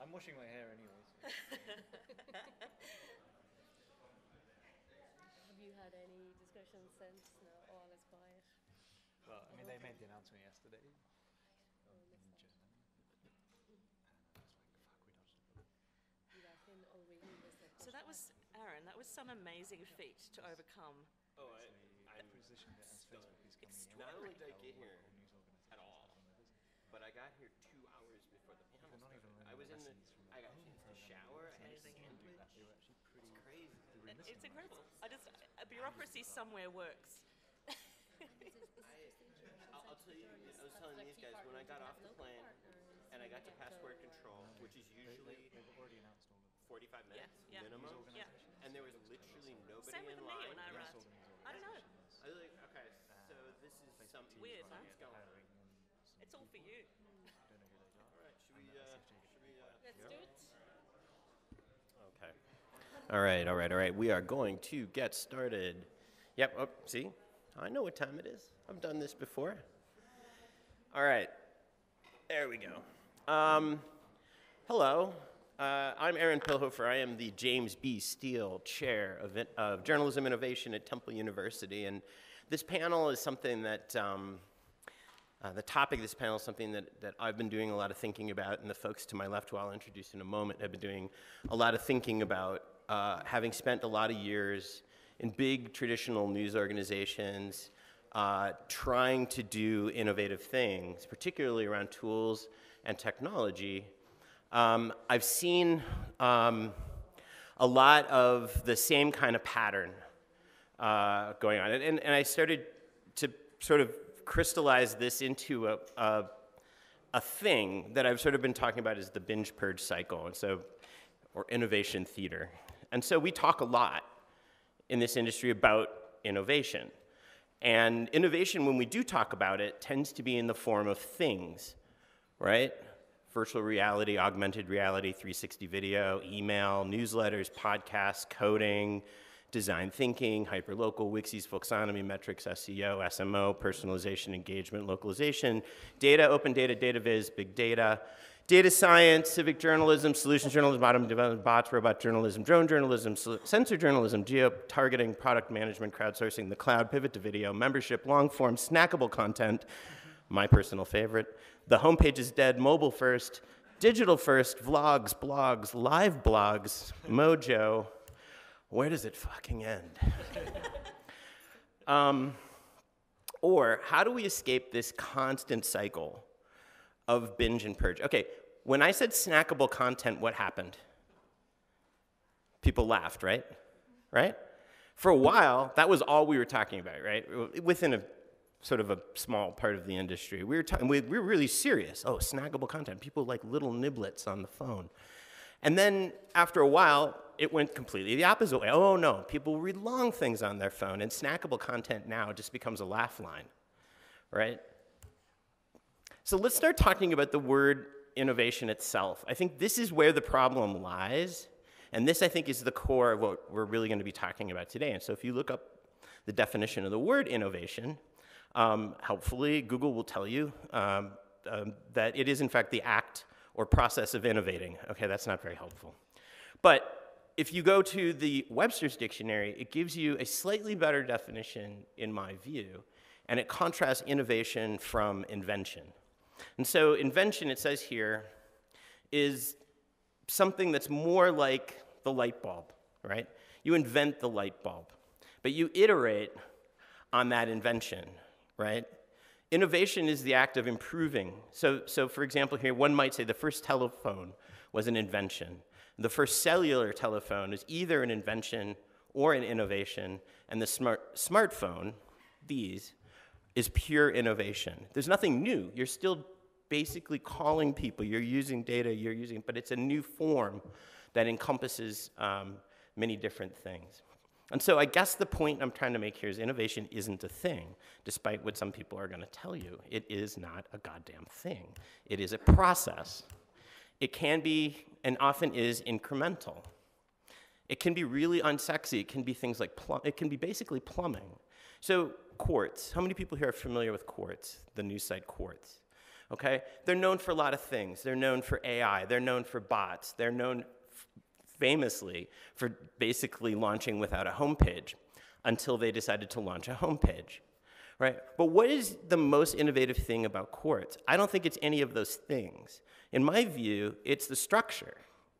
I'm washing my hair anyways. Have you had any discussions since? No, all is quiet. Well, I mean, they made the announcement yesterday in German. So that was, Aaron, that was some amazing feat to overcome. Oh, I positioned it as Facebook is coming in. not only did I get here at all, but I got here 2 hours before the panel started. I got into the shower, I had a sandwich. It's crazy. It's incredible. A bureaucracy somewhere works. I'll tell you, I was telling these guys, when I got off the plane and I got to passport control, which is usually 45 minutes minimum, and there was literally nobody Same with in me line. when I arrived. I don't know. I was like, okay, so this is something Weird, huh? going on. It's all for you. All right, should we Let's do it. Okay. All right. We are going to get started. Yep, oh, see? I know what time it is. I've done this before. All right. There we go. Hello. I'm Aron Pilhofer. I am the James B. Steele Chair of Journalism Innovation at Temple University. And this panel is something that, the topic of this panel is something that I've been doing a lot of thinking about, and the folks to my left, who I'll introduce in a moment, have been doing a lot of thinking about, having spent a lot of years in big traditional news organizations, trying to do innovative things, particularly around tools and technology. I've seen a lot of the same kind of pattern going on. And I started to sort of crystallize this into a thing that I've sort of been talking about as the binge purge cycle, and so, or innovation theater. And so we talk a lot in this industry about innovation. And innovation, when we do talk about it, tends to be in the form of things, right? Virtual reality, augmented reality, 360 video, email, newsletters, podcasts, coding, design thinking, hyperlocal, Wixie's, Folksonomy, metrics, SEO, SMO, personalization, engagement, localization, data, open data, data viz, big data, data science, civic journalism, solutions journalism, bottom development, bots, robot journalism, drone journalism, sensor journalism, geo-targeting, product management, crowdsourcing, the cloud, pivot to video, membership, long-form, snackable content, my personal favorite, the homepage is dead, mobile first, digital first, vlogs, blogs, live blogs, Mojo. Where does it fucking end? Or how do we escape this constant cycle of binge and purge? Okay, when I said snackable content, what happened? People laughed, right? Right? For a while, that was all we were talking about, right? Within a sort of a small part of the industry. We were really serious. Oh, snackable content. People like little niblets on the phone. And then after a while, it went completely the opposite way. Oh no, people read long things on their phone, and snackable content now just becomes a laugh line, right? So let's start talking about the word innovation itself. I think this is where the problem lies, and this I think is the core of what we're really going to be talking about today. And so if you look up the definition of the word innovation, helpfully Google will tell you that it is in fact the act or process of innovating. Okay, that's not very helpful. But if you go to the Webster's Dictionary, it gives you a slightly better definition, in my view, and it contrasts innovation from invention. And so invention, it says here, is something that's more like the light bulb, right? You invent the light bulb, but you iterate on that invention, right? Innovation is the act of improving. So for example here, one might say the first telephone was an invention. The first cellular telephone is either an invention or an innovation, and the smartphone, these, is pure innovation. There's nothing new. You're still basically calling people. You're using data, but it's a new form that encompasses many different things. And so I guess the point I'm trying to make here is innovation isn't a thing, despite what some people are going to tell you. It is not a goddamn thing. It is a process. It can be, and often is, incremental. It can be really unsexy. It can be things like, it can be basically plumbing. So Quartz, how many people here are familiar with Quartz, the news site Quartz? okay? They're known for a lot of things. They're known for AI. They're known for bots. They're known famously for basically launching without a homepage until they decided to launch a homepage, right? But what is the most innovative thing about Quartz? I don't think it's any of those things. In my view, it's the structure.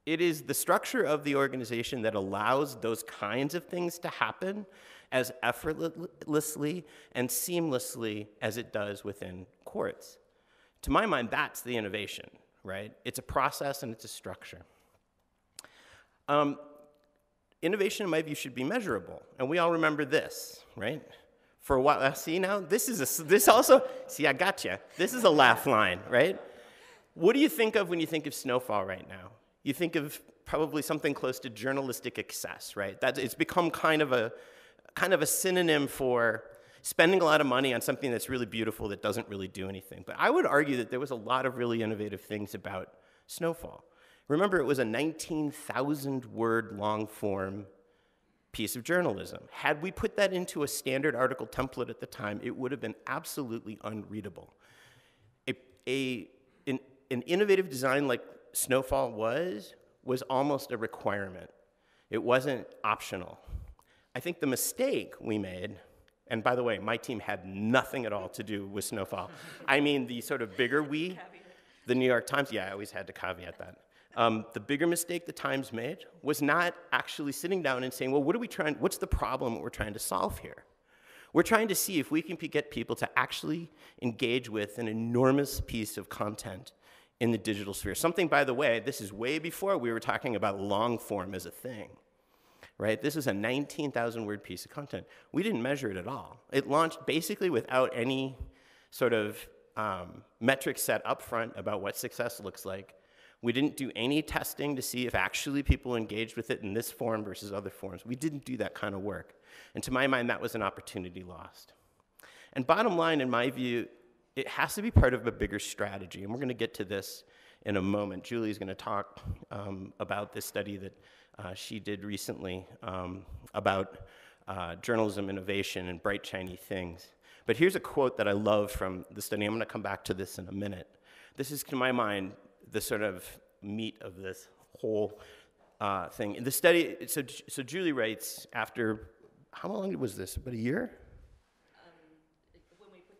It is the structure of the organization that allows those kinds of things to happen as effortlessly and seamlessly as it does within Quartz. To my mind, that's the innovation, right? It's a process and it's a structure. Innovation, in my view, should be measurable, and we all remember this, right? For a while, see now, this also, see, I got you. This is a laugh line, right? What do you think of when you think of snowfall right now? You think of probably something close to journalistic excess, right? It's become kind of a synonym for spending a lot of money on something that's really beautiful that doesn't really do anything. But I would argue that there was a lot of really innovative things about snowfall. Remember, it was a 19,000-word long-form piece of journalism. Had we put that into a standard article template at the time, it would have been absolutely unreadable. An innovative design like Snowfall was almost a requirement. It wasn't optional. I think the mistake we made, and by the way, my team had nothing at all to do with Snowfall. I mean, the sort of bigger we, the New York Times, yeah, I always had to caveat that. The bigger mistake the Times made was not actually sitting down and saying, well, what's the problem we're trying to solve here? We're trying to see if we can get people to actually engage with an enormous piece of content in the digital sphere. Something, by the way, this is way before we were talking about long form as a thing, right? This is a 19,000-word piece of content. We didn't measure it at all. It launched basically without any sort of metrics set up front about what success looks like. We didn't do any testing to see if actually people engaged with it in this form versus other forms. We didn't do that kind of work. And to my mind, that was an opportunity lost. And bottom line, in my view, it has to be part of a bigger strategy. And we're going to get to this in a moment. Julie's going to talk about this study that she did recently about journalism innovation and bright, shiny things. But here's a quote that I love from the study. I'm going to come back to this in a minute. This is, to my mind, the sort of meat of this whole thing. In the study, so Julie writes, after, how long was this, about a year?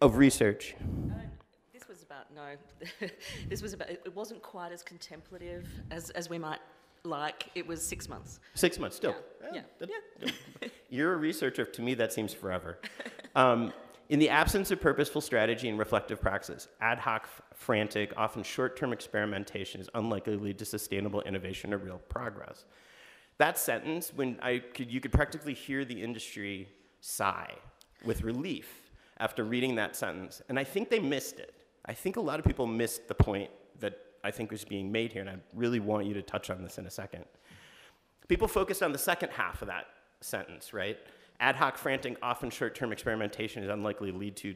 Of research. This was about, it wasn't quite as contemplative as we might like. It was 6 months. 6 months, still. Yeah. You're a researcher. To me, that seems forever. In the absence of purposeful strategy and reflective praxis, ad hoc, frantic, often short-term experimentation is unlikely to lead to sustainable innovation or real progress. That sentence, you could practically hear the industry sigh with relief after reading that sentence, and I think they missed it. I think a lot of people missed the point that I think was being made here, and I really want you to touch on this in a second. People focused on the second half of that sentence, right? Ad hoc, frantic, often short-term experimentation is unlikely to lead to ...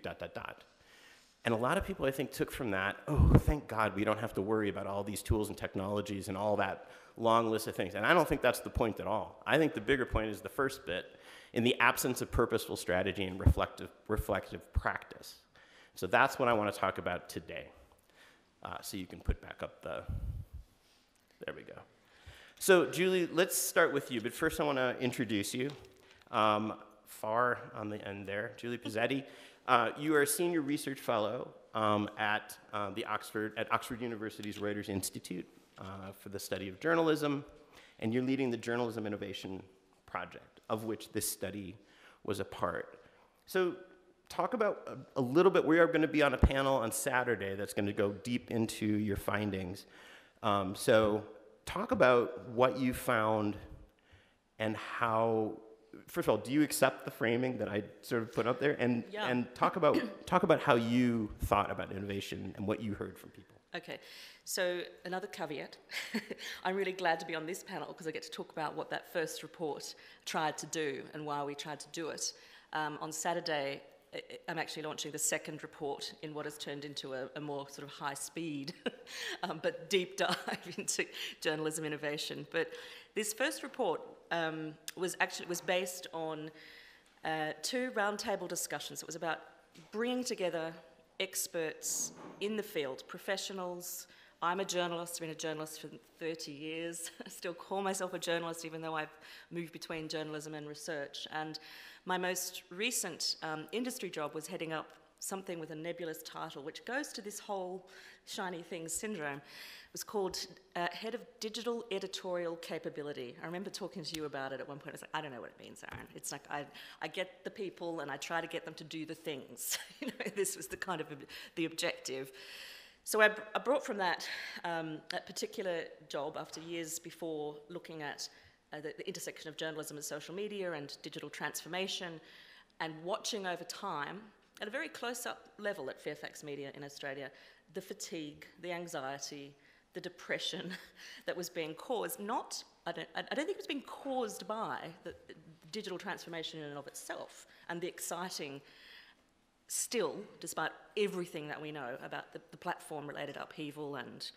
And a lot of people, I think, took from that, oh, thank God we don't have to worry about all these tools and technologies and all that long list of things. And I don't think that's the point at all. I think the bigger point is the first bit, in the absence of purposeful strategy and reflective practice. So that's what I want to talk about today. So you can put back up there we go. So Julie, let's start with you, but first I want to introduce you. Far on the end there, Julie Posetti. You are a senior research fellow at Oxford University's Reuters Institute for the study of journalism, and you're leading the Journalism Innovation Project, of which this study was a part. So talk about a little bit, we are going to be on a panel on Saturday that's going to go deep into your findings. So talk about what you found and how. First of all, do you accept the framing that I sort of put up there? And talk about how you thought about innovation and what you heard from people. Okay, so another caveat. I'm really glad to be on this panel because I get to talk about what that first report tried to do and why we tried to do it. On Saturday, I'm actually launching the second report in what has turned into a more sort of high-speed but deep dive into journalism innovation. But this first report was based on 2 roundtable discussions. It was about bringing together experts in the field, professionals. I'm a journalist, I've been a journalist for 30 years. I still call myself a journalist even though I've moved between journalism and research. And my most recent industry job was heading up something with a nebulous title, which goes to this whole shiny things syndrome. It was called Head of Digital Editorial Capability. I remember talking to you about it at one point. I was like, I don't know what it means, Aron. It's like I get the people and I try to get them to do the things. You know, this was the kind of the objective. So I brought from that particular job after years before looking at the intersection of journalism and social media and digital transformation, and watching over time at a very close-up level at Fairfax Media in Australia, the fatigue, the anxiety, the depression that was being caused, I don't think it was being caused by the digital transformation in and of itself and the exciting, still, despite everything that we know about the platform-related upheaval and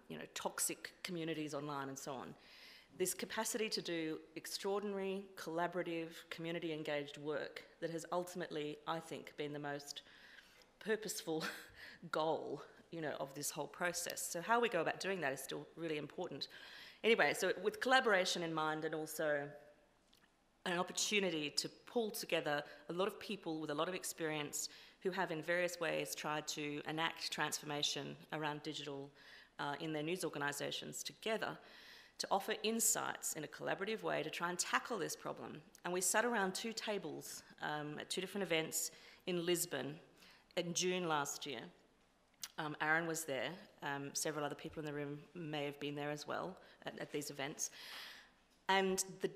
you know, toxic communities online and so on, this capacity to do extraordinary, collaborative, community-engaged work that has ultimately, I think, been the most purposeful goal, you know, of this whole process. So how we go about doing that is still really important. Anyway, so with collaboration in mind and also an opportunity to pull together a lot of people with a lot of experience who have in various ways tried to enact transformation around digital in their news organisations together, to offer insights in a collaborative way to try and tackle this problem. And we sat around 2 tables at 2 different events in Lisbon in June last year. Aron was there. Several other people in the room may have been there as well at these events. And the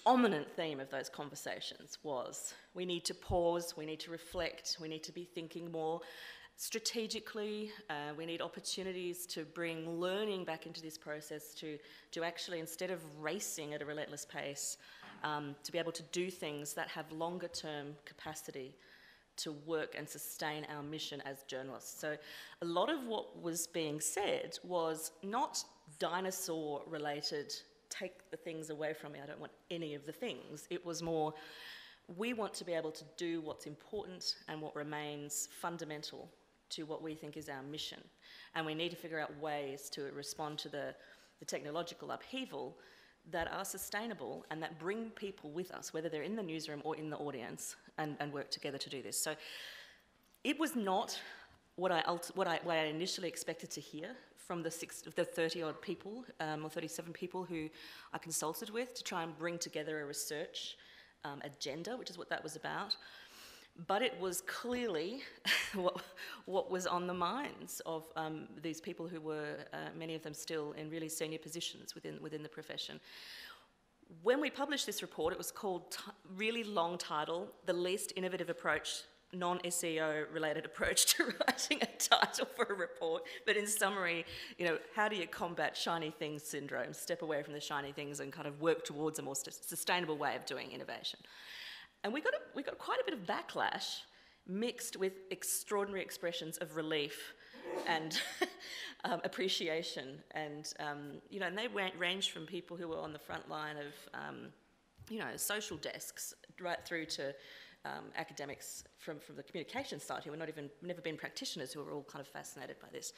dominant theme of those conversations was we need to pause, we need to reflect, we need to be thinking more strategically, we need opportunities to bring learning back into this process to actually, instead of racing at a relentless pace, to be able to do things that have longer term capacity to work and sustain our mission as journalists. So a lot of what was being said was not dinosaur related, take the things away from me, I don't want any of the things. It was more, we want to be able to do what's important and what remains fundamental to what we think is our mission. And we need to figure out ways to respond to the technological upheaval that are sustainable and that bring people with us, whether they're in the newsroom or in the audience, and work together to do this. So it was not what I initially expected to hear from the 30-odd people, or 37 people who I consulted with to try and bring together a research agenda, which is what that was about. But it was clearly what was on the minds of these people who were, many of them still in really senior positions within the profession. When we published this report, it was called, really long title, The Least Innovative Approach, Non-SEO related approach to writing a title for a report. But in summary, you know, how do you combat shiny things syndrome, step away from the shiny things and kind of work towards a more sustainable way of doing innovation? And we got quite a bit of backlash mixed with extraordinary expressions of relief and appreciation. And, you know, and they ranged from people who were on the front line of, you know, social desks right through to academics from the communication side who were never been practitioners, who were all kind of fascinated by this.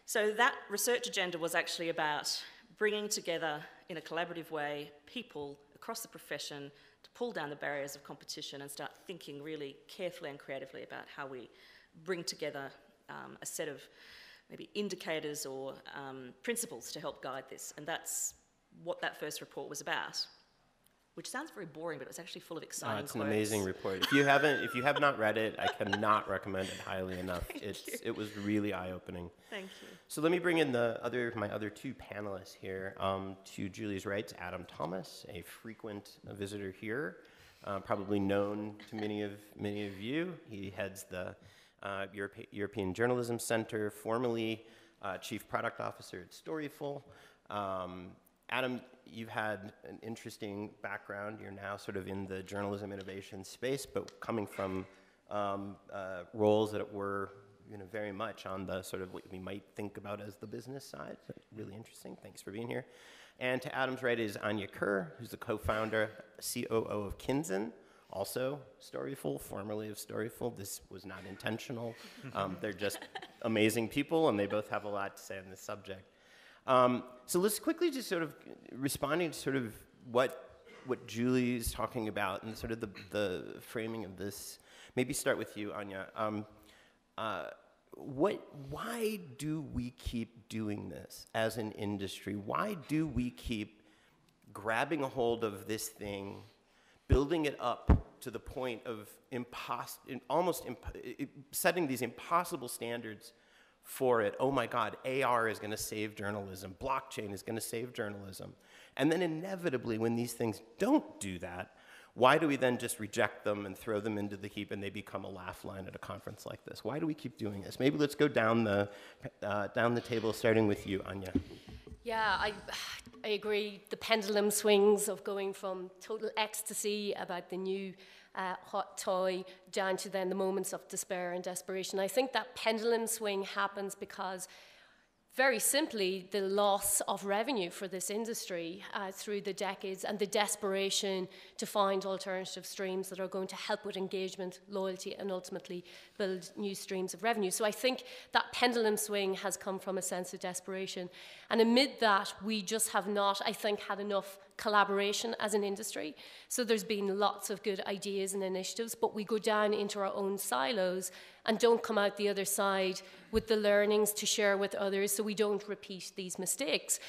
So that research agenda was actually about bringing together in a collaborative way people across the profession to pull down the barriers of competition and start thinking really carefully and creatively about how we bring together a set of maybe indicators or principles to help guide this. And that's what that first report was about, which sounds very boring, but it was actually full of exciting It's quotes. an amazing report. If you have not read it, I cannot recommend it highly enough. It was really eye-opening. Thank you. So let me bring in my other 2 panelists here. To Julie's right, Adam Thomas, a frequent visitor here, probably known to many of you. He heads the European Journalism Center, formerly Chief Product Officer at Storyful. Adam, you've had an interesting background. You're now sort of in the journalism innovation space, but coming from roles that were, you know, very much on the sort of what we might think about as the business side. So really interesting. Thanks for being here. And to Adam's right is Aine Kerr, who's the co-founder, COO of Kinzen, also Storyful, formerly of Storyful. This was not intentional. They're just amazing people, and they both have a lot to say on this subject. So let's quickly just sort of responding to sort of what Julie's talking about and sort of the framing of this. Maybe start with you, Anya. Why do we keep doing this as an industry? Why do we keep grabbing a hold of this thing, building it up to the point of setting these impossible standards for it? Oh my God, AR is going to save journalism. Blockchain is going to save journalism. And then inevitably, when these things don't do that, why do we then just reject them and throw them into the heap and they become a laugh line at a conference like this? Why do we keep doing this? Maybe let's go down the table, starting with you, Anya. Yeah, I agree. The pendulum swings of going from total ecstasy about the new hot toy down to then the moments of despair and desperation. I think that pendulum swing happens because, very simply, the loss of revenue for this industry through the decades and the desperation to find alternative streams that are going to help with engagement, loyalty, and ultimately build new streams of revenue. So I think that pendulum swing has come from a sense of desperation. And amid that, we just have not, I think, had enough collaboration as an industry. So there's been lots of good ideas and initiatives, but we go down into our own silos and don't come out the other side with the learnings to share with others so we don't repeat these mistakes.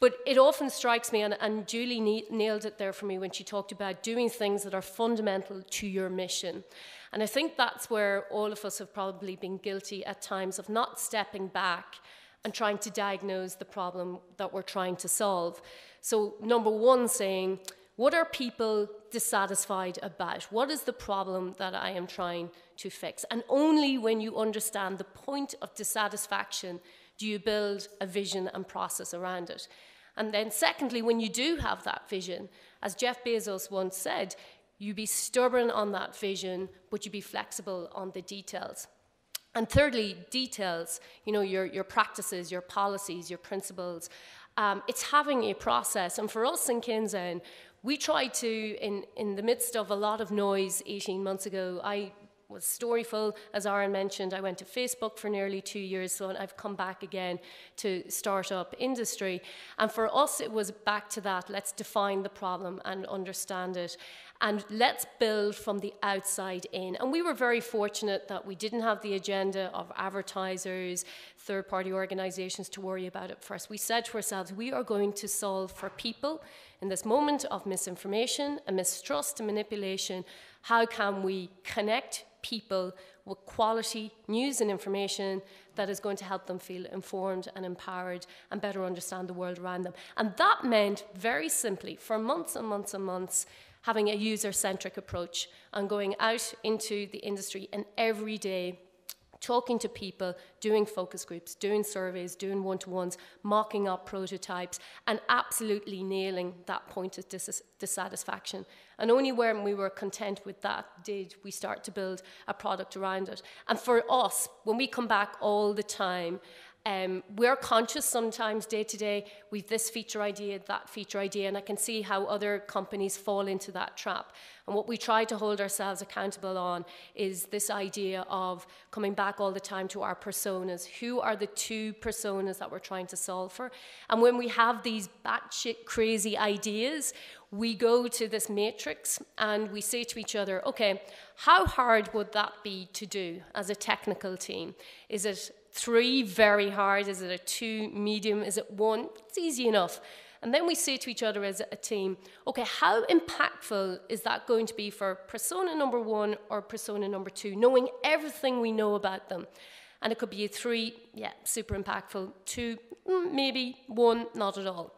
But it often strikes me, and Julie nailed it there for me when she talked about doing things that are fundamental to your mission. And I think that's where all of us have probably been guilty at times of not stepping back and trying to diagnose the problem that we're trying to solve. So number one, saying, what are people dissatisfied about? What is the problem that I am trying to fix? And only when you understand the point of dissatisfaction do you build a vision and process around it. And then secondly, when you do have that vision, as Jeff Bezos once said, you be stubborn on that vision, but you be flexible on the details. And thirdly, details, you know, your practices, your policies, your principles. It's having a process. And for us in Kinzen, we tried to, in the midst of a lot of noise 18 months ago, I was Storyful, as Aron mentioned. I went to Facebook for nearly 2 years, so I've come back again to startup industry. And for us, it was back to that. Let's define the problem and understand it. And let's build from the outside in. And we were very fortunate that we didn't have the agenda of advertisers, third-party organizations to worry about it first. We said to ourselves, we are going to solve for people in this moment of misinformation and mistrust and manipulation. How can we connect people with quality news and information that is going to help them feel informed and empowered and better understand the world around them? And that meant, very simply, for months and months and months, having a user-centric approach and going out into the industry and every day talking to people, doing focus groups, doing surveys, doing one-to-ones, mocking up prototypes, and absolutely nailing that point of dissatisfaction. And only when we were content with that did we start to build a product around it. And for us, when we come back all the time, we're conscious sometimes day to day, we've this feature idea, that feature idea, and I can see how other companies fall into that trap. And what we try to hold ourselves accountable on is this idea of coming back all the time to our personas. Who are the two personas that we're trying to solve for? And when we have these batshit crazy ideas, we go to this matrix and we say to each other, okay, how hard would that be to do as a technical team? Is it 3 very hard? Is it a 2 medium? Is it 1? It's easy enough. And then we say to each other as a team, okay, how impactful is that going to be for persona number 1 or persona number 2, knowing everything we know about them? And it could be a 3, yeah, super impactful, 2, maybe 1, not at all.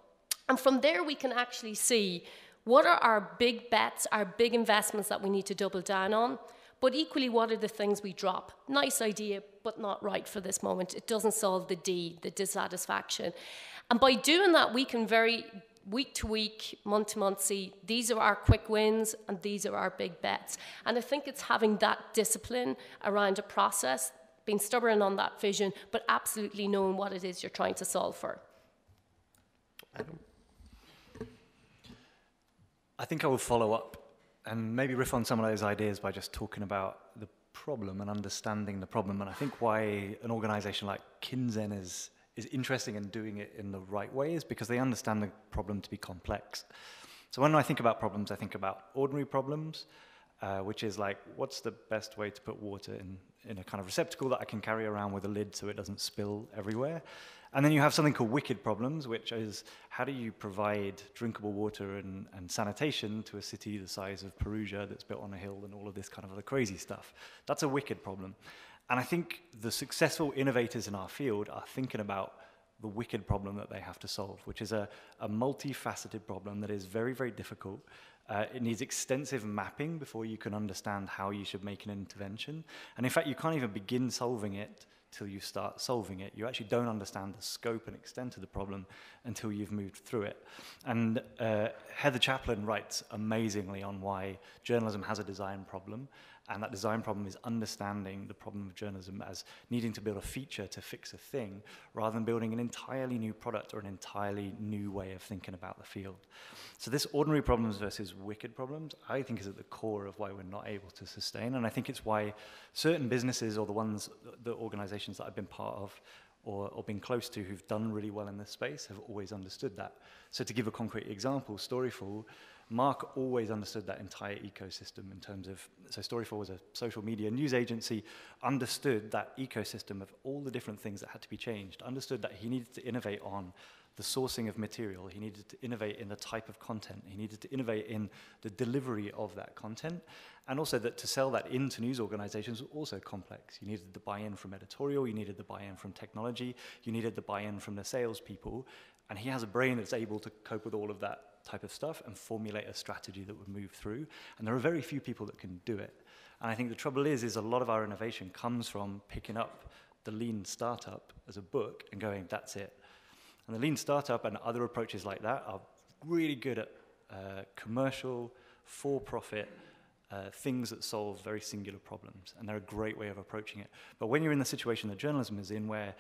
And from there we can actually see what are our big bets, our big investments that we need to double down on, but equally what are the things we drop. Nice idea, but not right for this moment. It doesn't solve the D, the dissatisfaction. And by doing that, we can very week to week, month to month see these are our quick wins and these are our big bets. And I think it's having that discipline around a process, being stubborn on that vision, but absolutely knowing what it is you're trying to solve for. I think I will follow up and maybe riff on some of those ideas by just talking about the problem and understanding the problem. And I think why an organization like Kinzen is interesting in doing it in the right way is because they understand the problem to be complex. So when I think about problems, I think about ordinary problems, which is like, what's the best way to put water in a kind of receptacle that I can carry around with a lid so it doesn't spill everywhere? And then you have something called wicked problems, which is how do you provide drinkable water and sanitation to a city the size of Perugia that's built on a hill and all of this kind of other crazy stuff? That's a wicked problem. And I think the successful innovators in our field are thinking about the wicked problem that they have to solve, which is a multifaceted problem that is very, very difficult. It needs extensive mapping before you can understand how you should make an intervention. And in fact, you can't even begin solving it till you start solving it. You actually don't understand the scope and extent of the problem until you've moved through it. And Heather Chaplin writes amazingly on why journalism has a design problem. And that design problem is understanding the problem of journalism as needing to build a feature to fix a thing rather than building an entirely new product or an entirely new way of thinking about the field. So this ordinary problems versus wicked problems, I think, is at the core of why we're not able to sustain. And I think it's why certain businesses or the organizations that I've been part of or been close to who've done really well in this space have always understood that. So to give a concrete example, Storyful, Mark always understood that entire ecosystem in terms of, so Storyful was a social media news agency, understood that ecosystem of all the different things that had to be changed, understood that he needed to innovate on the sourcing of material, he needed to innovate in the type of content, he needed to innovate in the delivery of that content, and also that to sell that into news organizations was also complex. You needed the buy-in from editorial, you needed the buy-in from technology, you needed the buy-in from the salespeople, and he has a brain that's able to cope with all of that type of stuff and formulate a strategy that would move through. And there are very few people that can do it. And I think the trouble is a lot of our innovation comes from picking up the lean startup as a book and going, that's it. And the lean startup and other approaches like that are really good at commercial, for-profit things that solve very singular problems. And they're a great way of approaching it. But when you're in the situation that journalism is in, where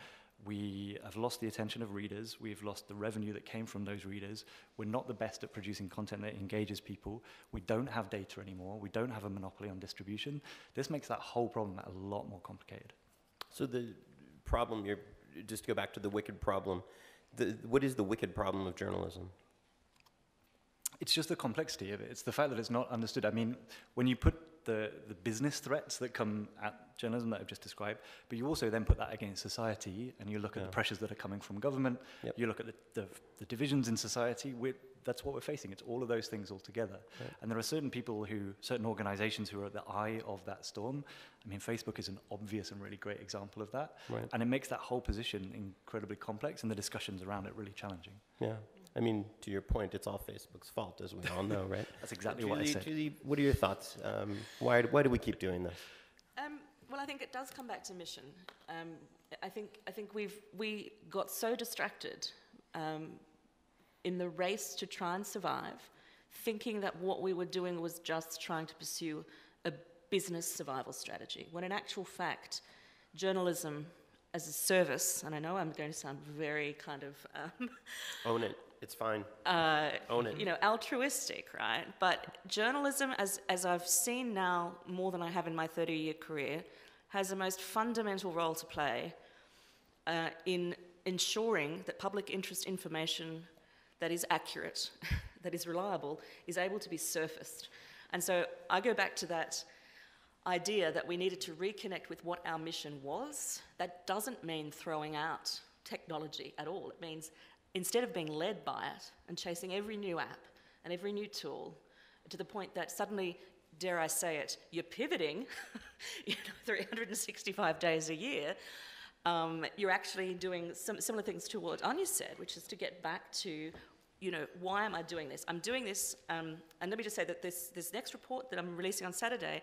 we have lost the attention of readers, we've lost the revenue that came from those readers, we're not the best at producing content that engages people, we don't have data anymore, we don't have a monopoly on distribution, this makes that whole problem a lot more complicated. So the problem, just to go back to the wicked problem, what is the wicked problem of journalism? It's just the complexity of it. It's the fact that it's not understood. I mean, when you put the business threats that come at journalism that I've just described, but you also then put that against society, and you look at the pressures that are coming from government, you look at the divisions in society, that's what we're facing. It's all of those things all together. Right. And there are certain people certain organizations who are at the eye of that storm. I mean, Facebook is an obvious and really great example of that. Right. And it makes that whole position incredibly complex and the discussions around it really challenging. Yeah. I mean, to your point, it's all Facebook's fault, as we all know, right? That's exactly what I said. Julie, what are your thoughts? Why do we keep doing this? Well, I think it does come back to mission. I think we got so distracted in the race to try and survive, thinking that what we were doing was just trying to pursue a business survival strategy, when in actual fact, journalism as a service, and I know I'm going to sound very kind of... Own it. It's fine. Own it. You know, altruistic, right? But journalism, as I've seen now more than I have in my 30-year career, has the most fundamental role to play in ensuring that public interest information that is accurate, that is reliable, is able to be surfaced. And so I go back to that idea that we needed to reconnect with what our mission was. That doesn't mean throwing out technology at all. It means instead of being led by it and chasing every new app and every new tool to the point that suddenly, dare I say it, you're pivoting 365 days a year, you're actually doing some similar things to what Aine said, which is to get back to, why am I doing this? I'm doing this, and let me just say that this next report that I'm releasing on Saturday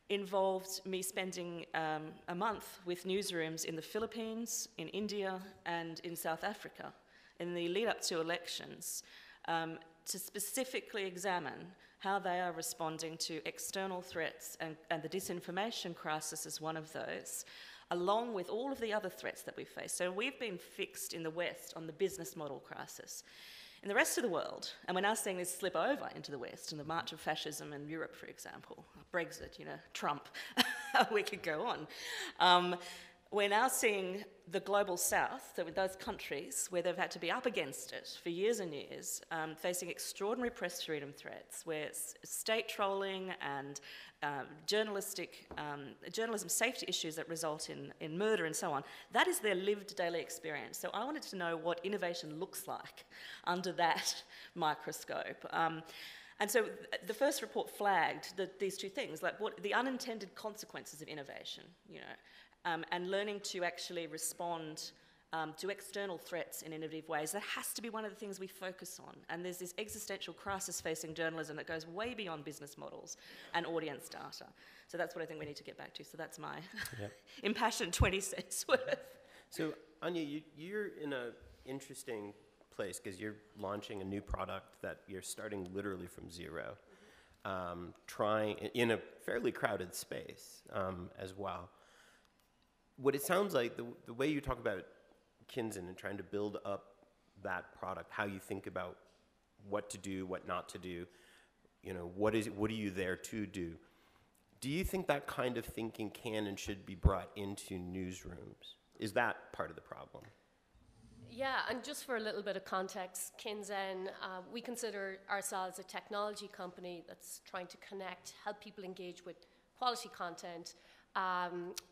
involved me spending a month with newsrooms in the Philippines, in India, and in South Africa in the lead up to elections to specifically examine how they are responding to external threats, and the disinformation crisis is one of those, along with all of the other threats that we face. So we've been fixed in the West on the business model crisis. In the rest of the world, and we're now seeing this slip over into the West, and the march of fascism in Europe, for example, Brexit, Trump, we could go on. We're now seeing the global south, so with those countries where they've had to be up against it for years and years, facing extraordinary press freedom threats, where state trolling and journalism safety issues that result in murder and so on, that is their lived daily experience. So I wanted to know what innovation looks like under that microscope. And so the first report flagged these two things, like what the unintended consequences of innovation, and learning to actually respond to external threats in innovative ways. That has to be one of the things we focus on. And there's this existential crisis facing journalism that goes way beyond business models and audience data. So that's what I think we need to get back to. So that's my impassioned 20 cents worth. So Aine, you're in an interesting place because you're launching a new product that you're starting literally from zero, trying in a fairly crowded space as well. What it sounds like, the way you talk about Kinzen and trying to build up that product, how you think about what to do, what not to do, what are you there to do? Do you think that kind of thinking can and should be brought into newsrooms? Is that part of the problem? Yeah, and just for a little bit of context, Kinzen, we consider ourselves a technology company that's trying to connect, help people engage with quality content,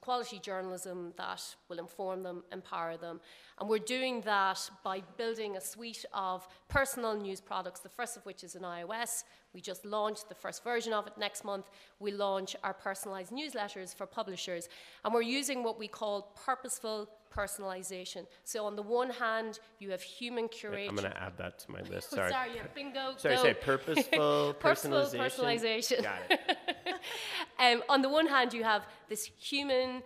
quality journalism that will inform them, empower them. And we're doing that by building a suite of personal news products, the first of which is in iOS. We just launched the first version of it. Next month, we launch our personalized newsletters for publishers. And we're using what we call purposeful personalization. So on the one hand, you have human curation. I'm going to add that to my list. Sorry. Sorry, yeah, bingo. Sorry, say purposeful personalization. Purposeful personalization. Got it. On the one hand, you have this human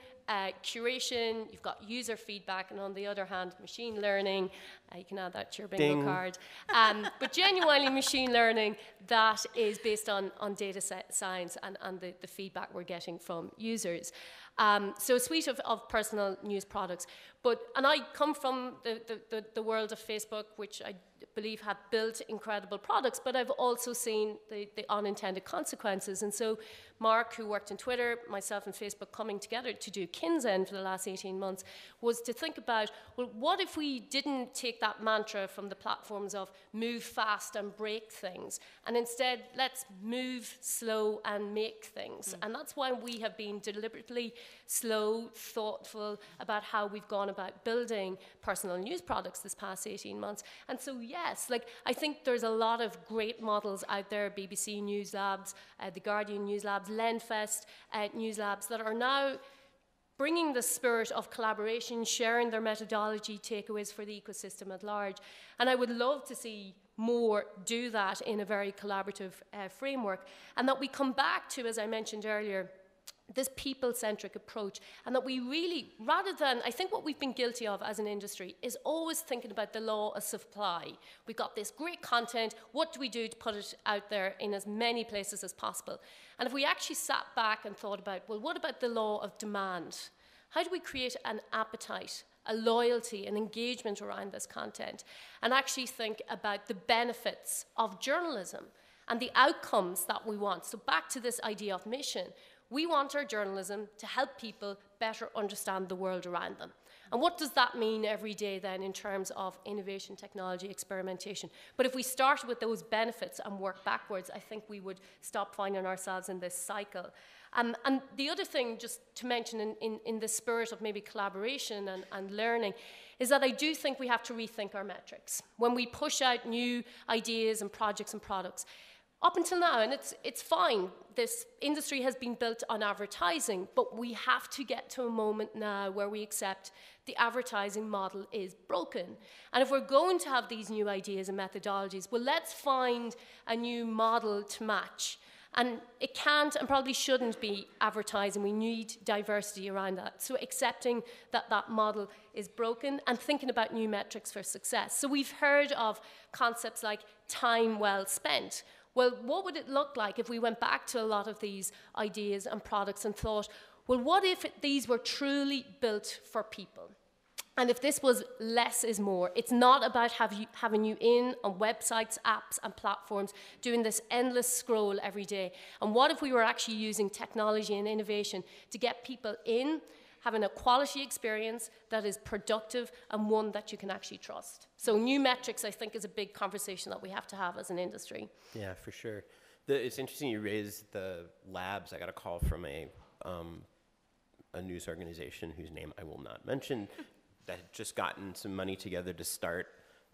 curation, you've got user feedback, and on the other hand, machine learning. You can add that to your bingo card. But genuinely machine learning that is based on data science and the feedback we're getting from users. So a suite of personal news products. And I come from the world of Facebook, which I believe have built incredible products, but I've also seen the unintended consequences. And so Mark, who worked in Twitter, myself and Facebook coming together to do Kinzen for the last 18 months, was to think about, well, what if we didn't take that mantra from the platforms of move fast and break things, and instead let's move slow and make things. And that's why we have been deliberately slow, thoughtful about how we've gone about building personal news products this past 18 months. And so yes, I think there's a lot of great models out there, BBC News Labs, The Guardian News Labs, Lenfest News Labs, that are now bringing the spirit of collaboration, sharing their methodology takeaways for the ecosystem at large. And I would love to see more do that in a very collaborative framework, and that we come back to, as I mentioned earlier, this people-centric approach, and that we really, rather than, I think what we've been guilty of as an industry is always thinking about the law of supply. We've got this great content, what do we do to put it out there in as many places as possible? And if we actually sat back and thought about, well, what about the law of demand? How do we create an appetite, a loyalty, an engagement around this content, and actually think about the benefits of journalism and the outcomes that we want? So back to this idea of mission. We want our journalism to help people better understand the world around them. And what does that mean every day then in terms of innovation, technology, experimentation? But if we start with those benefits and work backwards, I think we would stop finding ourselves in this cycle. And the other thing, just to mention in the spirit of maybe collaboration and learning, is that I do think we have to rethink our metrics. When we push out new ideas and projects and products, up until now, and it's fine, this industry has been built on advertising, but we have to get to a moment now where we accept the advertising model is broken. And if we're going to have these new ideas and methodologies, well, let's find a new model to match. And it can't and probably shouldn't be advertising. We need diversity around that. So accepting that that model is broken and thinking about new metrics for success. So we've heard of concepts like time well spent. Well, what would it look like if we went back to a lot of these ideas and products and thought, well, what if these were truly built for people? And if this was less is more, it's not about having you in on websites, apps, and platforms doing this endless scroll every day. And what if we were actually using technology and innovation to get people in, having a quality experience that is productive and one that you can actually trust? So new metrics, I think, is a big conversation that we have to have as an industry. Yeah, for sure. It's interesting you raised the labs. I got a call from a news organization whose name I will not mention that had just gotten some money together to start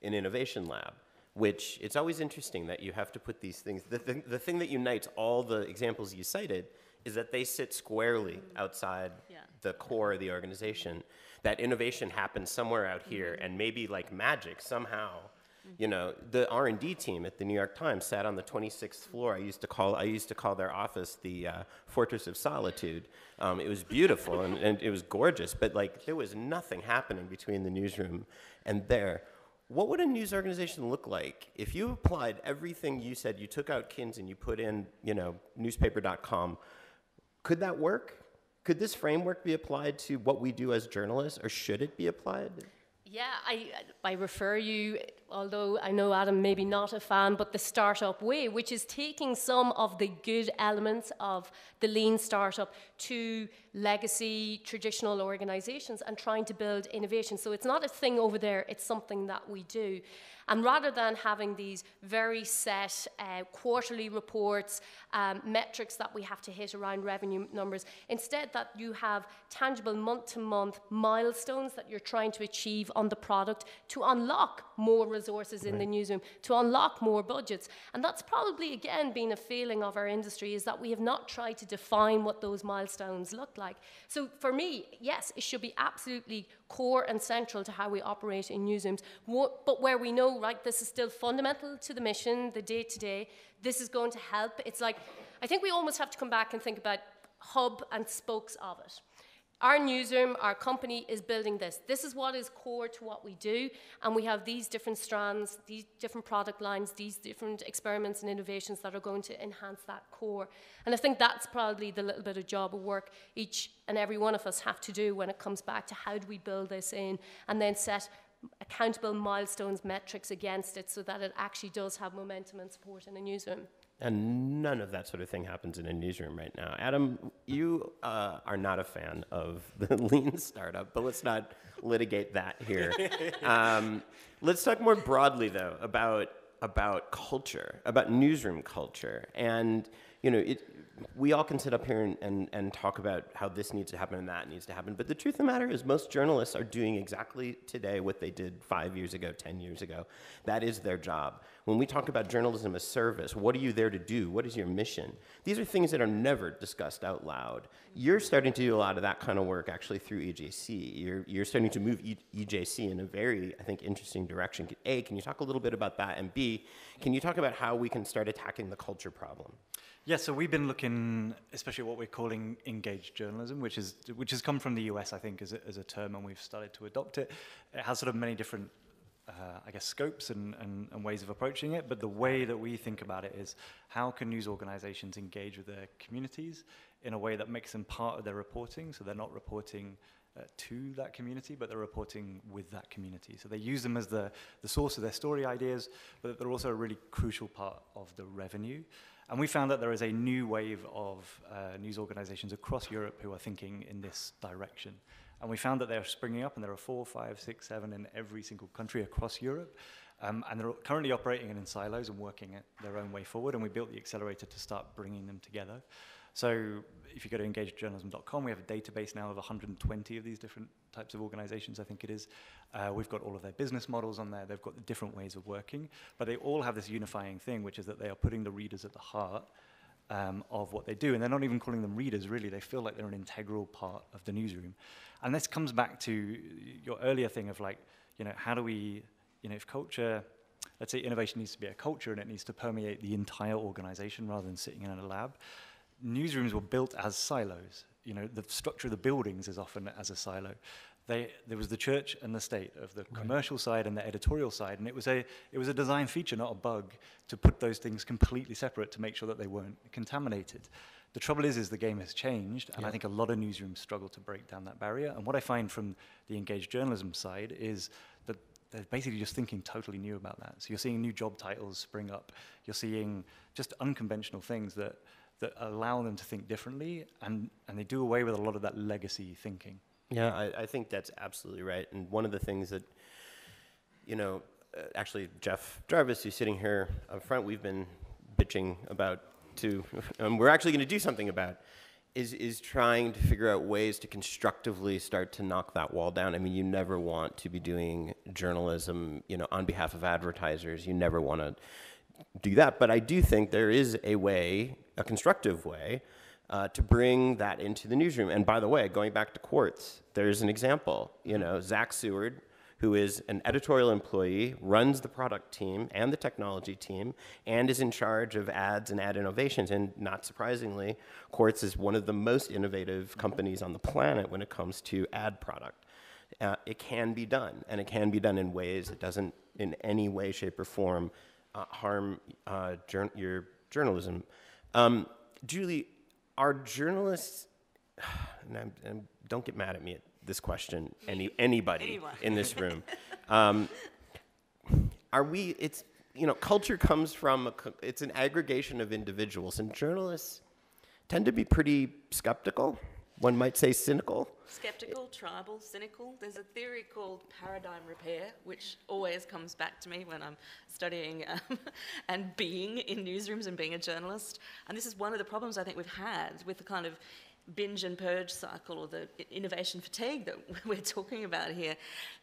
an innovation lab, which it's always interesting that you have to put these things. The thing that unites all the examples you cited is that they sit squarely outside the core of the organization. That innovation happens somewhere out here, and maybe like magic somehow. You know, the R&D team at the New York Times sat on the 26th floor. I used to call their office the Fortress of Solitude. It was beautiful and it was gorgeous, but like there was nothing happening between the newsroom and there. What would a news organization look like if you applied everything you said? You took out Kinzen, you put in, you know, newspaper.com. Could that work? Could this framework be applied to what we do as journalists, or should it be applied? Yeah, I refer you, although I know Adam maybe not a fan, but the startup way, which is taking some of the good elements of the lean startup to legacy traditional organizations and trying to build innovation. So it's not a thing over there, it's something that we do. And rather than having these very set quarterly reports, metrics that we have to hit around revenue numbers, instead that you have tangible month-to-month milestones that you're trying to achieve on the product to unlock more resources in the newsroom, to unlock more budgets. And that's probably, again, been a failing of our industry, is that we have not tried to define what those milestones look like. So for me, yes, it should be absolutely core and central to how we operate in newsrooms, but where we know, right, this is still fundamental to the mission, the day-to-day, this is going to help. It's like, I think we almost have to come back and think about hub and spokes of it. Our newsroom, our company is building this. This is what is core to what we do, and we have these different strands, these different product lines, these different experiments and innovations that are going to enhance that core. And I think that's probably the little bit of job of work each and every one of us have to do when it comes back to how do we build this in, and then set accountable milestones, metrics against it, so that it actually does have momentum and support in a newsroom. And none of that sort of thing happens in a newsroom right now. Adam, you are not a fan of the lean startup, but let's not litigate that here. Let's talk more broadly, though, about culture, about newsroom culture. And, you know, we all can sit up here and talk about how this needs to happen and that needs to happen. But the truth of the matter is most journalists are doing exactly today what they did 5 years ago, 10 years ago. That is their job. When we talk about journalism as service, what are you there to do? What is your mission? These are things that are never discussed out loud. You're starting to do a lot of that kind of work actually through EJC. You're starting to move EJC in a very, I think, interesting direction. A, can you talk a little bit about that? And B, can you talk about how we can start attacking the culture problem? Yeah, so we've been looking, especially at what we're calling engaged journalism, which has come from the US, I think, as a term, and we've started to adopt it. It has sort of many different, I guess, scopes and ways of approaching it, but the way that we think about it is how can news organizations engage with their communities in a way that makes them part of their reporting, so they're not reporting to that community, but they're reporting with that community. So they use them as the source of their story ideas, but they're also a really crucial part of the revenue. And we found that there is a new wave of news organizations across Europe who are thinking in this direction. And we found that they're springing up, and there are 4, 5, 6, 7 in every single country across Europe. And they're currently operating in silos and working their own way forward. And we built the accelerator to start bringing them together. So if you go to engagedjournalism.com, we have a database now of 120 of these different types of organizations, I think it is. We've got all of their business models on there. They've got the different ways of working, but they all have this unifying thing, which is that they are putting the readers at the heart of what they do. And they're not even calling them readers, really. They feel like they're an integral part of the newsroom. And this comes back to your earlier thing of like, you know, how do we, you know, if culture, let's say innovation needs to be a culture and it needs to permeate the entire organization rather than sitting in a lab. Newsrooms were built as silos. You know, the structure of the buildings is often as a silo. There was the church and the state of the commercial side and the editorial side, and it was a design feature, not a bug, to put those things completely separate to make sure that they weren't contaminated. The trouble is the game has changed, and I think a lot of newsrooms struggle to break down that barrier. And what I find from the engaged journalism side is that they're basically just thinking totally new about that. So you're seeing new job titles spring up. You're seeing just unconventional things that allow them to think differently, and they do away with a lot of that legacy thinking. Yeah, I think that's absolutely right. And one of the things that, actually Jeff Jarvis, who's sitting here up front, we've been bitching about too, we're actually going to do something about, is trying to figure out ways to constructively start to knock that wall down. I mean, you never want to be doing journalism, on behalf of advertisers. You never want to do that. But I do think there is a way, a constructive way, to bring that into the newsroom. And by the way, going back to Quartz, there's an example. Zach Seward, who is an editorial employee, runs the product team and the technology team, and is in charge of ads and ad innovations. And not surprisingly, Quartz is one of the most innovative companies on the planet when it comes to ad product. It can be done, and it can be done in ways that doesn't in any way, shape, or form harm your journalism. Julie, are journalists, and don't get mad at me at this question, anybody in this room. Culture comes from, it's an aggregation of individuals, and journalists tend to be pretty skeptical, one might say cynical. Skeptical, tribal, cynical. There's a theory called paradigm repair, which always comes back to me when I'm studying and being in newsrooms and being a journalist. And this is one of the problems I think we've had with the kind of binge and purge cycle, or the innovation fatigue that we're talking about here,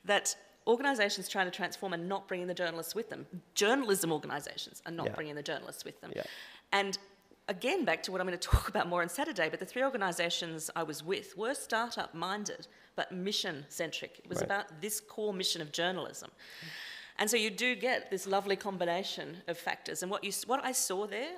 that organisations trying to transform and not bringing the journalists with them. Journalism organisations are not bringing the journalists with them. Yeah. And again, back to what I'm going to talk about more on Saturday, but the 3 organisations I was with were startup-minded, but mission-centric. It was about this core mission of journalism. And so you do get this lovely combination of factors. And what I saw there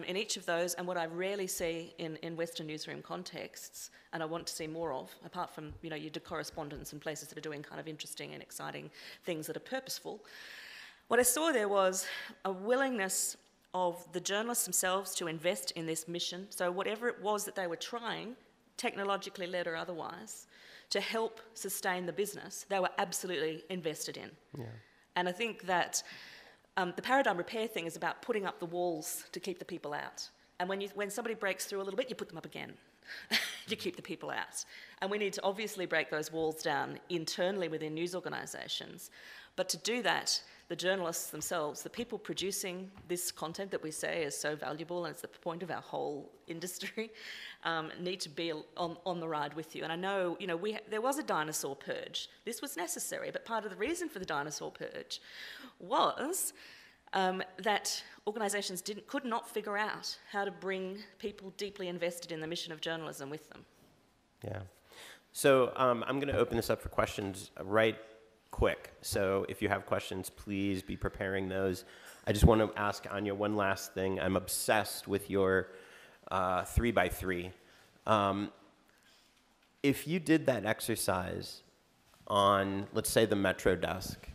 in each of those, and what I rarely see in Western newsroom contexts, and I want to see more of, apart from your correspondents and places that are doing kind of interesting and exciting things that are purposeful, what I saw there was a willingness of the journalists themselves to invest in this mission. So whatever it was that they were trying, technologically led or otherwise, to help sustain the business, they were absolutely invested in. Yeah. And I think that the paradigm repair thing is about putting up the walls to keep the people out. And when somebody breaks through a little bit, you put them up again. You keep the people out. And we need to obviously break those walls down internally within news organisations. But to do that, the journalists themselves, the people producing this content that we say is so valuable and it's the point of our whole industry, need to be on the ride with you. And I know, there was a dinosaur purge. This was necessary, but part of the reason for the dinosaur purge was that organisations could not figure out how to bring people deeply invested in the mission of journalism with them. Yeah. So I'm going to open this up for questions right quick. So if you have questions, please be preparing those. I just want to ask Anya one last thing. I'm obsessed with your 3x3. If you did that exercise on, let's say, the Metro desk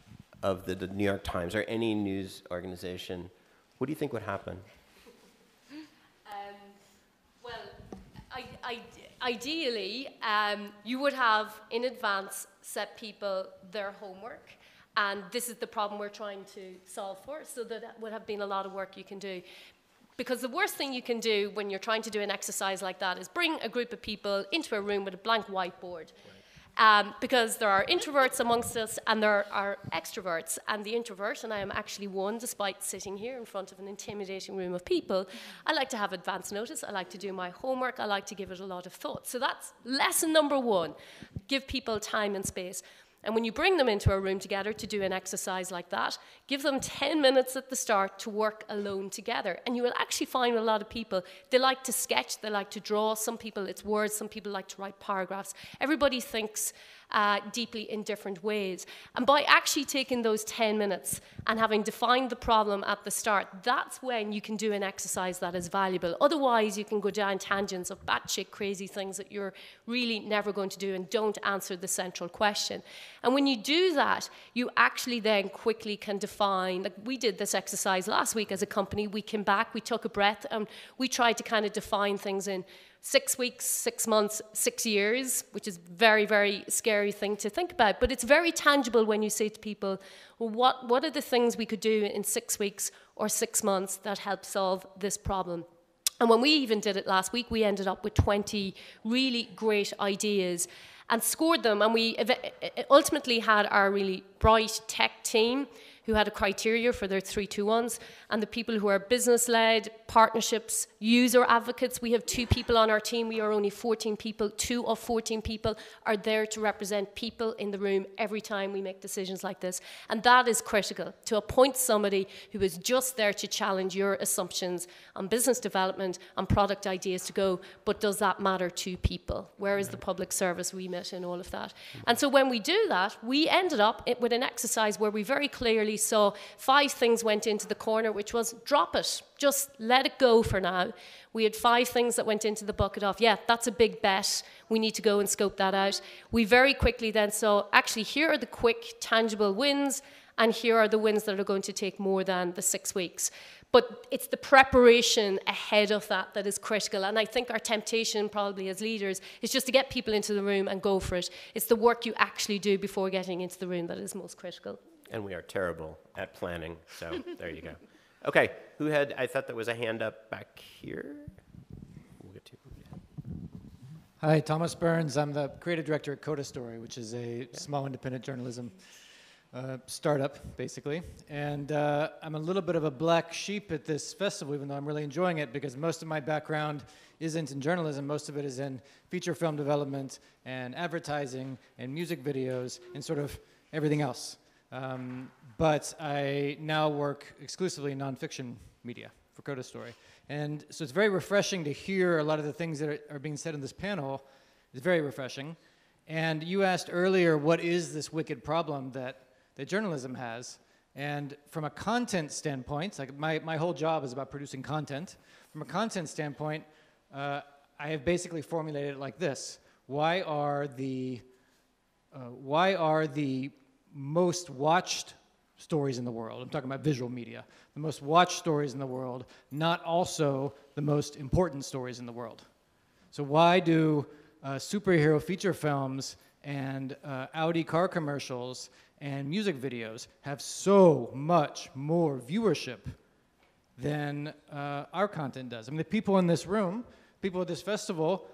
of the New York Times or any news organization, what do you think would happen? Ideally, you would have in advance set people their homework, and this is the problem we're trying to solve for, so that would have been a lot of work you can do. Because the worst thing you can do when you're trying to do an exercise like that is bring a group of people into a room with a blank whiteboard. Because there are introverts amongst us and there are extroverts. And the introvert, and I am actually one, despite sitting here in front of an intimidating room of people, I like to have advance notice, I like to do my homework, I like to give it a lot of thought. So that's lesson number 1, give people time and space. And when you bring them into a room together to do an exercise like that, give them 10 minutes at the start to work alone together. And you will actually find with a lot of people, they like to sketch, they like to draw. Some people, it's words. Some people like to write paragraphs. Everybody thinks deeply in different ways. And by actually taking those 10 minutes and having defined the problem at the start, that's when you can do an exercise that is valuable. Otherwise, you can go down tangents of batshit crazy things that you're really never going to do and don't answer the central question. And when you do that, you actually then quickly can define, like we did this exercise last week as a company, we came back, we took a breath, and we tried to kind of define things in 6 weeks, 6 months, 6 years, which is very, very scary thing to think about. But it's very tangible when you say to people, well, what are the things we could do in 6 weeks or 6 months that help solve this problem? And when we even did it last week, we ended up with 20 really great ideas and scored them. And we ultimately had our really bright tech team who had a criteria for their 3-2-1s, and the people who are business-led, partnerships, user advocates. We have 2 people on our team. We are only 14 people. 2 of 14 people are there to represent people in the room every time we make decisions like this. And that is critical, to appoint somebody who is just there to challenge your assumptions on business development, on product ideas to go, but does that matter to people? Where is the public service remit in all of that? And so when we do that, we ended up with an exercise where we very clearly saw 5 things went into the corner, which was drop it, just let it go for now. We had 5 things that went into the bucket of, yeah, that's a big bet, we need to go and scope that out. We very quickly then saw, actually, here are the quick, tangible wins, and here are the wins that are going to take more than the 6 weeks. But it's the preparation ahead of that that is critical. And I think our temptation, probably as leaders, is just to get people into the room and go for it. It's the work you actually do before getting into the room that is most critical. And we are terrible at planning, so there you go. Okay, who had, I thought there was a hand up back here. We'll get to you. Hi, Thomas Burns. I'm the creative director at Coda Story, which is a small independent journalism startup, basically. And I'm a little bit of a black sheep at this festival, even though I'm really enjoying it, because most of my background isn't in journalism. Most of it is in feature film development and advertising and music videos and sort of everything else. But I now work exclusively in nonfiction media for Coda Story. And so it's very refreshing to hear a lot of the things that are being said in this panel. It's very refreshing. And you asked earlier, what is this wicked problem that journalism has? And from a content standpoint, like my whole job is about producing content. From a content standpoint, I have basically formulated it like this. Why are the most watched stories in the world, I'm talking about visual media, the most watched stories in the world, not also the most important stories in the world? So why do superhero feature films and Audi car commercials and music videos have so much more viewership than our content does? I mean, the people in this room, people at this festival,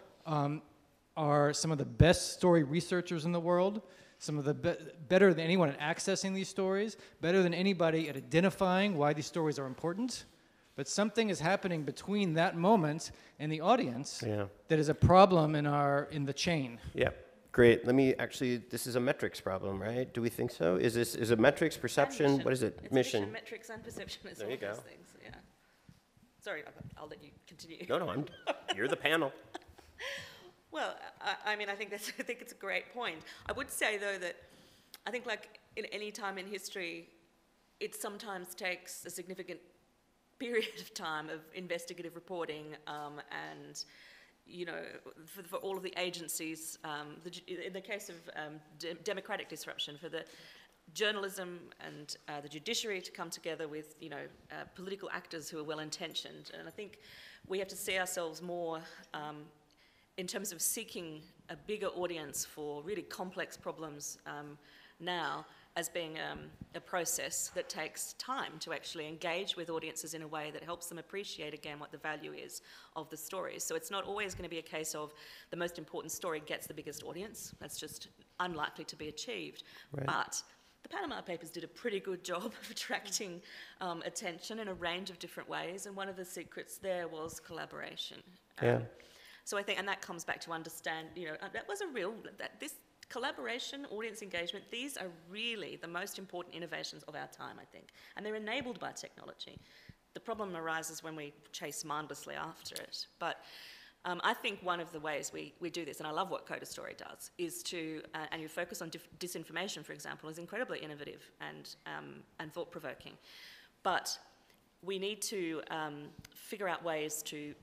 are some of the best story researchers in the world, some of the better than anyone at accessing these stories, better than anybody at identifying why these stories are important. But something is happening between that moment and the audience that is a problem in the chain. Yeah, great. Let me actually, this is a metrics problem, right? Do we think so? Is a metrics, perception, what is it? It's mission. Metrics and perception is There all you go. those things, yeah. Sorry, I'll let you continue. No, you're the panel. Well, I mean, I think it's a great point. I would say, though, that I think, like in any time in history, it sometimes takes a significant period of time of investigative reporting and, you know, for all of the agencies, in the case of democratic disruption, for the journalism and the judiciary to come together with, you know, political actors who are well-intentioned. And I think we have to see ourselves more in terms of seeking a bigger audience for really complex problems now as being a process that takes time to actually engage with audiences in a way that helps them appreciate, again, what the value is of the stories. So it's not always going to be a case of the most important story gets the biggest audience. That's just unlikely to be achieved. Right. But the Panama Papers did a pretty good job of attracting attention in a range of different ways, and one of the secrets there was collaboration. So I think, and that comes back to understand, you know, that was this collaboration, audience engagement, these are really the most important innovations of our time, I think. And they're enabled by technology. The problem arises when we chase mindlessly after it. But I think one of the ways we do this, and I love what Coda Story does, is to, and your focus on disinformation, for example, is incredibly innovative and thought-provoking. But we need to figure out ways to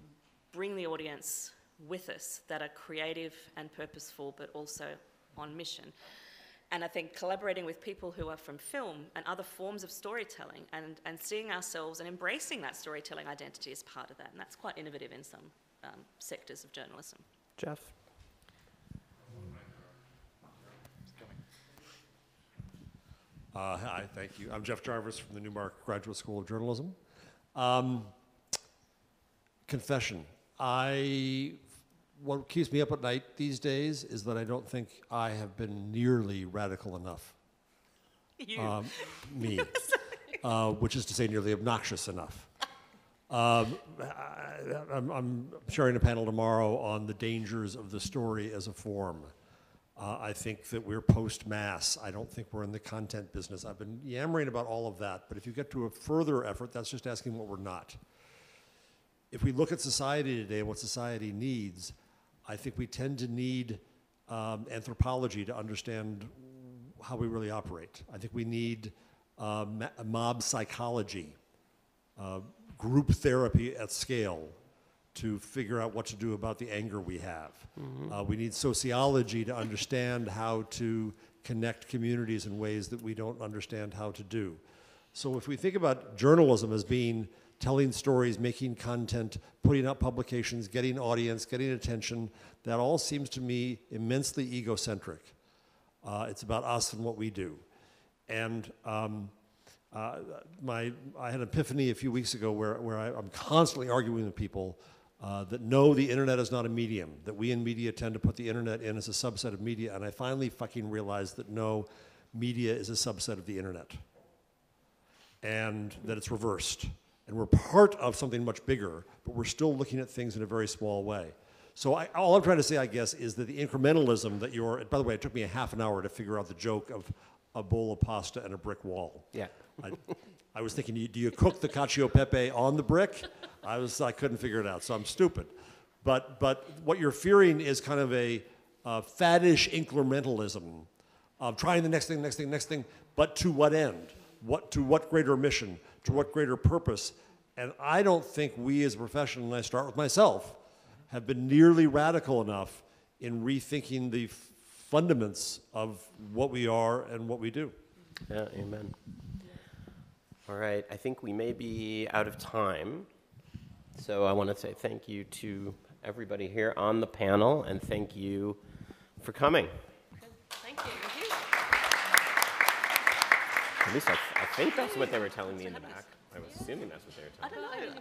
bring the audience with us that are creative and purposeful, but also on mission. And I think collaborating with people who are from film and other forms of storytelling and seeing ourselves and embracing that storytelling identity is part of that. And that's quite innovative in some sectors of journalism. Jeff? Hi, thank you. I'm Jeff Jarvis from the Newmark Graduate School of Journalism. Confession. What keeps me up at night these days is that I don't think I have been nearly radical enough. You. Me. Which is to say nearly obnoxious enough. I'm sharing a panel tomorrow on the dangers of the story as a form. I think that we're post-mass. I don't think we're in the content business. I've been yammering about all of that, but if you get to a further effort, that's just asking what we're not. If we look at society today and what society needs, I think we tend to need anthropology to understand how we really operate. I think we need mob psychology, group therapy at scale, to figure out what to do about the anger we have. Mm-hmm. We need sociology to understand how to connect communities in ways that we don't understand how to do. So if we think about journalism as being telling stories, making content, putting out publications, getting audience, getting attention, that all seems to me immensely egocentric. It's about us and what we do. And I had an epiphany a few weeks ago where I'm constantly arguing with people that no, the internet is not a medium, that we in media tend to put the internet in as a subset of media, and I finally fucking realized that no, media is a subset of the internet, and that it's reversed. And we're part of something much bigger, but we're still looking at things in a very small way. So all I'm trying to say, I guess, is that the incrementalism that you're, by the way, it took me a half an hour to figure out the joke of a bowl of pasta and a brick wall. Yeah. I was thinking, do you cook the cacio e pepe on the brick? I couldn't figure it out, so I'm stupid. But what you're fearing is kind of a faddish incrementalism of trying the next thing, but to what end? To what greater mission? To what greater purpose? And I don't think we as a profession, and I start with myself, have been nearly radical enough in rethinking the fundaments of what we are and what we do. Yeah, amen. All right, I think we may be out of time. So I want to say thank you to everybody here on the panel, and thank you for coming. Thank you. At least I think that's what they were telling me in the back. I was assuming that's what they were telling me. I don't know.